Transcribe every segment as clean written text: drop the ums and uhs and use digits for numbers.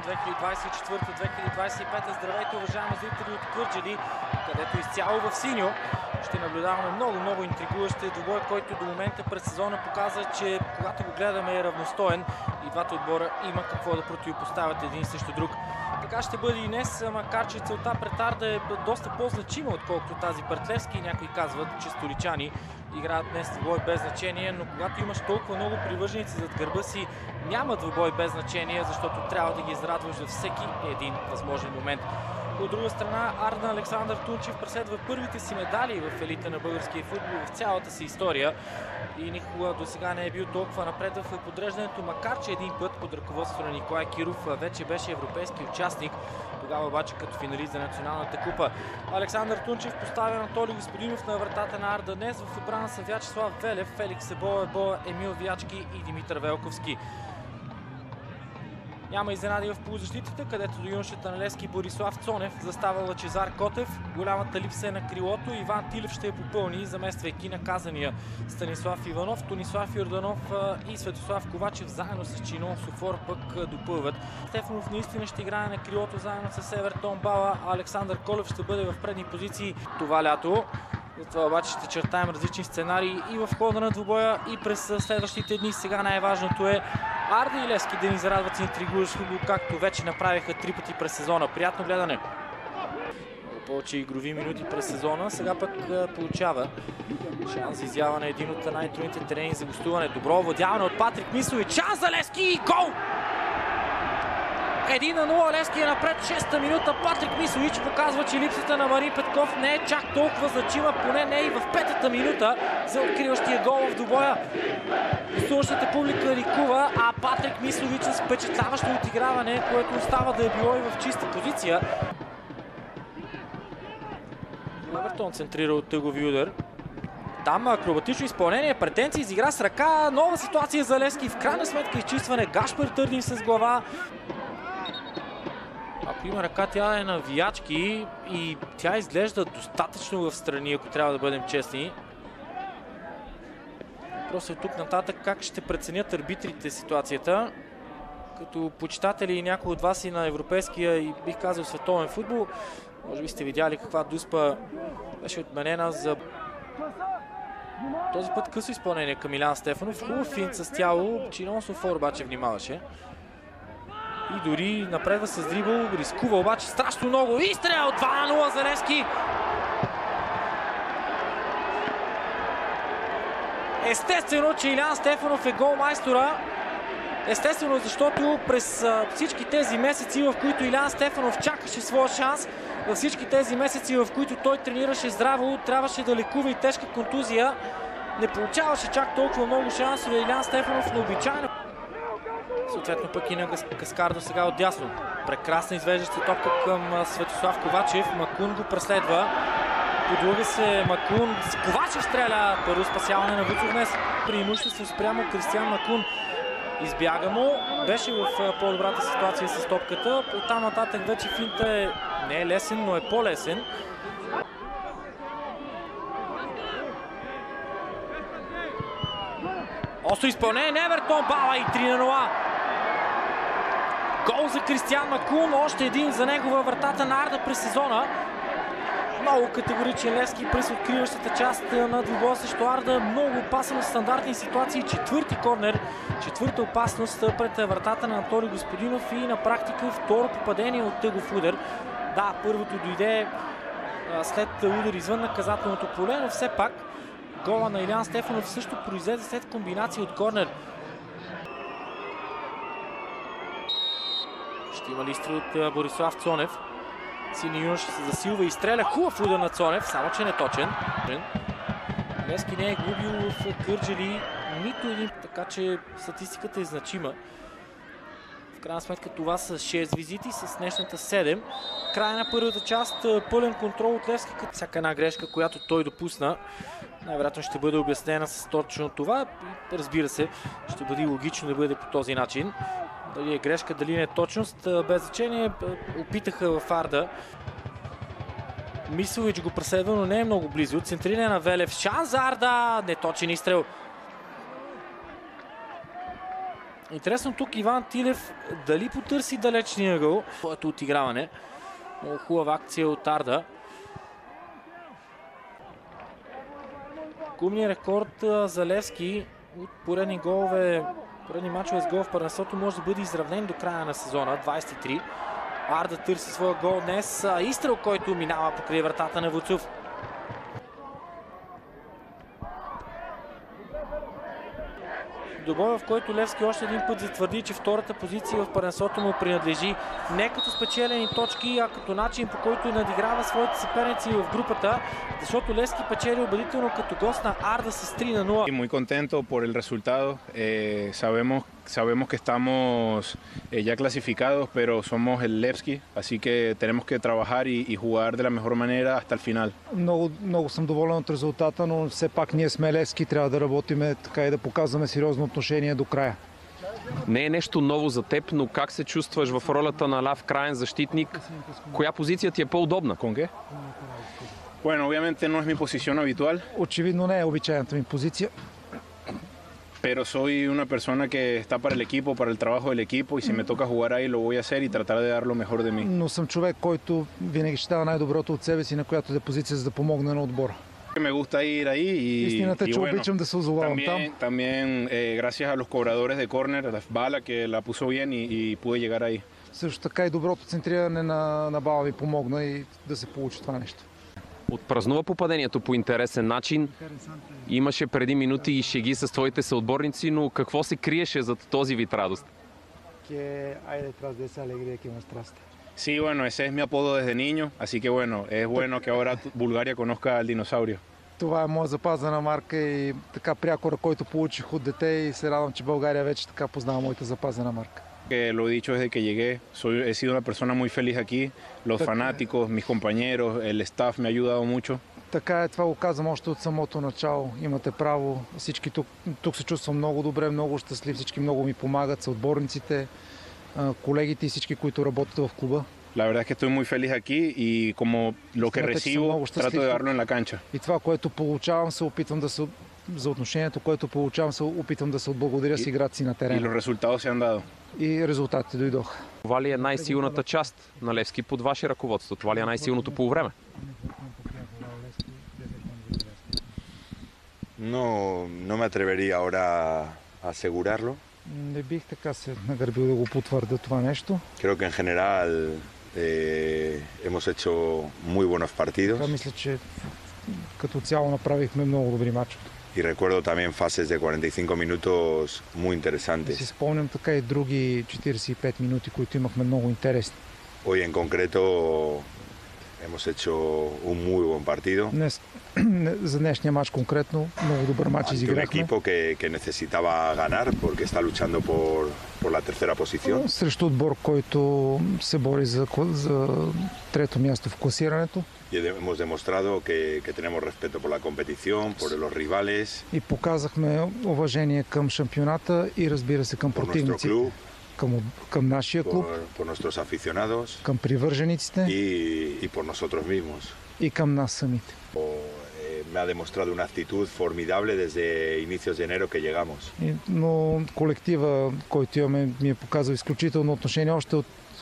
2024-2025. Здравейте, уважаеми зрители от Кърджали, където изцяло в синьо ще наблюдаваме много интригуващия двубой, който до момента през сезона показва, че когато го гледаме е равностоен и двата отбора има какво да противопоставят един срещу друг. Така ще бъде и днес, макар че целта пред Арда е доста по-значима, отколкото тази пред Левски. Някои казват, че столичани играят днес двубой без значение, но когато имаш толкова много привърженици зад гърба си, няма двубой без значение, защото трябва да ги израдваш за всеки един възможен момент. От друга страна, Арда Александър Тунчев преследва първите си медали в елита на българския футбол в цялата си история и никога до сега не е бил толкова напред в подреждането, макар че един път под ръководството на Николай Киров вече беше европейски участник, тогава обаче като финалист за националната купа. Александър Тунчев поставя Анатолий Господинов на вратата на Арда днес. В отбрана са Вячеслав Велев, Феликс Ебоя, Емил Вячки и Димитър Велковски. Няма изненади в полузащитата, където до юношата на Левски Борислав Цонев застава Лъчезар Котев. Голямата липса е на крилото. Иван Тилев ще я попълни, замествайки наказания Станислав Иванов. Тонислав Йорданов и Светослав Ковачев заедно с Чинон Софор пък допълват. Стефанов наистина ще играе на крилото заедно с Евертон Бала. Александър Колев ще бъде в предни позиции това лято. Затова обаче ще чертаем различни сценарии и в хода на двубоя, и през следващите дни. Сега най-важното е Арда и Левски да ни зарадват с интригуващ футбол, както вече направиха 3 пъти през сезона. Приятно гледане! Повече игрови минути през сезона, сега пък получава шанс за изява на един от най-трудните терени за гостуване. Добро овладяване от Патрик Мислович. Шанс за Левски и гол! 1-0, Левски е напред, 6-та минута. Патрик Мислович показва, че липсата на Марин Петков не е чак толкова значима, поне не и в 5-та минута за откриващия гол в двубоя. Гостуващата публика ликува, а Патрик Мислович с впечатляващо отиграване, което остава да е било и в чиста позиция. Евертон центрира от тъгови удар. Там акробатично изпълнение, претенции, изигра с ръка, нова ситуация за Левски, в крайна сметка изчистване. Гашпер Търдин с глава. Ако има ръка, тя е на Вячки и тя изглежда достатъчно в страни, ако трябва да бъдем честни. Просто тук нататък как ще преценят арбитрите ситуацията. Като почитатели и някои от вас и на европейския и бих казал световен футбол, може би сте видяли каква дуспа беше отменена за този път късо изпълнение към Илян Стефанов. Хубав финт с тяло, Чинон Софор обаче внимаваше. И дори напредва с дрибъл, рискува обаче страшно много. Изстрел 2-0 за Левски. Естествено, че Илян Стефанов е голмайстора. Естествено, защото през всички тези месеци, в които Илян Стефанов чакаше своя шанс, във всички тези месеци, в които той тренираше здраво, трябваше да лекува и тежка контузия, не получаваше чак толкова много шансове Илян Стефанов, необичайно. Съответно пък и на Каскардо сега отдясно. Прекрасна извеждаща топка към Светослав Ковачев. Макун го преследва. Подлага се Макун. Ковачев стреля. Първо спасяване на Вуцов днес. Преимущество спрямо Кристиан Макун. Избяга му. Беше в по-добрата ситуация с топката. Оттам нататък вече финта не е лесен, но е по-лесен. Остро изпълнение на Евертон Бала и 3-0. Гол за Кристиан Макун, още един за него във вратата на Арда през сезона. Много категоричен Левски през откриващата част на двубоя срещу Арда. Много опасен в стандартни ситуации. Четвърти корнер, четвърта опасност пред вратата на Анатолий Господинов и на практика второ попадение от тъгов удар. Да, първото дойде след удар извън наказателното поле, но все пак гола на Илян Стефанов също произведе след комбинация от корнер. Ще има ли изстрел от Борислав Цонев. Сини юнош се засилва и стреля. Хубав удар на Цонев, само че не точен. Левски не е губил в Кърджали нито един, така че статистиката е значима. В крайна сметка това са 6 визити, с днешната 7. Края на първата част, пълен контрол от Левски. Всяка една грешка, която той допусна, най-вероятно ще бъде обяснена с точно това. Разбира се, ще бъде логично да бъде по този начин. Дали е грешка, дали не е точност, без значение. Опитаха в Арда. Мислович го преследва, но не е много близо. Центриране на Велев. Шанс за Арда. Неточен изстрел. Интересно тук Иван Тилев дали потърси далечния ъгъл. Своето отиграване. Много хубава акция от Арда. Клубният рекорд за Левски от поредни голове, поредни мачове с гол в първенството може да бъде изравнен до края на сезона. 23. Арда търси своя гол днес. Изстрел, който минава покрай вратата на Вуцов. До боя, в който Левски още един път затвърди, че втората позиция в първенството му принадлежи не като спечелени точки, а като начин, по който надиграва своите съперници в групата, защото Левски печели убедително като гост на Арда с 3-0. Muy contento por el resultado. Sabemos que estamos ya clasificados, pero somos el Levski, así que tenemos que trabajar y jugar de la mejor manera hasta el final. Много съм доволен от резултата, но все пак ние сме Левски, трябва да работиме така и да показваме сериозно отношение до края. Не е нещо ново за теб, но как се чувстваш в ролята на ляв краен защитник? Коя позиция ти е по-удобна? ¿Con qué? Bueno, obviamente no es mi posición habitual. Очевидно не е обичайната ми позиция. Pero soy una persona que está para el equipo, para el trabajo del equipo, y si me toca jugar ahí lo voy a hacer y tratar de dar lo mejor de mí. Но съм човек, който винаги ще дава най-доброто от себе си, на която да позиция, за да помогне на отбора. Me gusta ir ahí Истината е, че обичам да се озовавам там. También gracias a los cobradores de córner, a Bala que la puso bien y pude llegar ahí. Също така и доброто центриране на Бала ми помогна и да се получи това нещо. Отпразнува попадението по интересен начин. Имаше преди минути и шеги с твоите съотборници, но какво се криеше зад този вид радост? Sí, bueno, ese es mi apodo desde niño, así que bueno, es bueno que ahora Bulgaria conozca al dinosaurio. Това е моя запазена марка и така прякора, който получих от дете, и се радвам, че България вече така познава моята запазена марка. Que lo he dicho desde que llegué, he sido una persona muy feliz aquí, los fanáticos, mis compañeros, el staff me ha ayudado mucho. Така е, това го казвам още от самото начало. Имате право, всички тук се чувствам много добре, много щастлив, всички много ми помагат, съотборниците, колегите и всички, които работят в клуба. La verdad es que estoy muy feliz aquí y como lo que recibo trato de darlo en la cancha. И това, което получавам, се опитвам да се за отношението, което получавам, се опитвам да се отблагодаря с играта си на терена. И los resultados se han dado. И резултатите дойдоха. Това ли е най-силната част на Левски под ваше ръководство? Това ли е най-силното полувреме? No me atrevería ahora a asegurarlo. Не бих така се нагърбил да го потвърдя това нещо. Creo que en general hemos hecho muy buenos partidos. Мисля, че като цяло направихме много добри мачове. Y recuerdo también fases de 45 minutos muy interesantes. Си спомням така и други 45 минути, които имахме много интересни. Hoy en concreto hemos hecho un muy buen partido. Днес, за днешния матч конкретно, много добър матч изиграхме. Un equipo que necesitaba ganar porque está luchando por la tercera posición. Срещу отбор, който се бори за трето място в класирането. Y hemos demostrado que tenemos respeto por la competición, por los rivales. И показахме уважение към шампионата и разбира се към противниците. Към нашия клуб, por nuestros aficionados, към привържениците y por nosotros mismos. И към нас самите. Me ha demostrado una actitud formidable desde inicios de enero que llegamos. Но колектива, който имаме, ми е показал изключително отношение още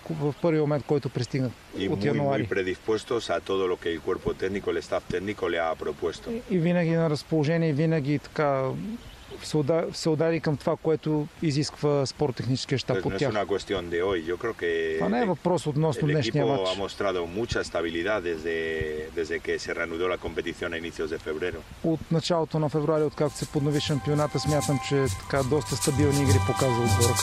в първия момент, който пристигнах от януари. Y muy predispuestos a todo lo que el cuerpo técnico, el staff técnico le ha propuesto. И винаги на разположение, винаги така се удари към това, което изисква спорттехническия щаб от тях. Това не е въпрос относно днешния матч. От началото на февруари, откакто се поднови шампионата, смятам, че така доста стабилни игри показва отбора.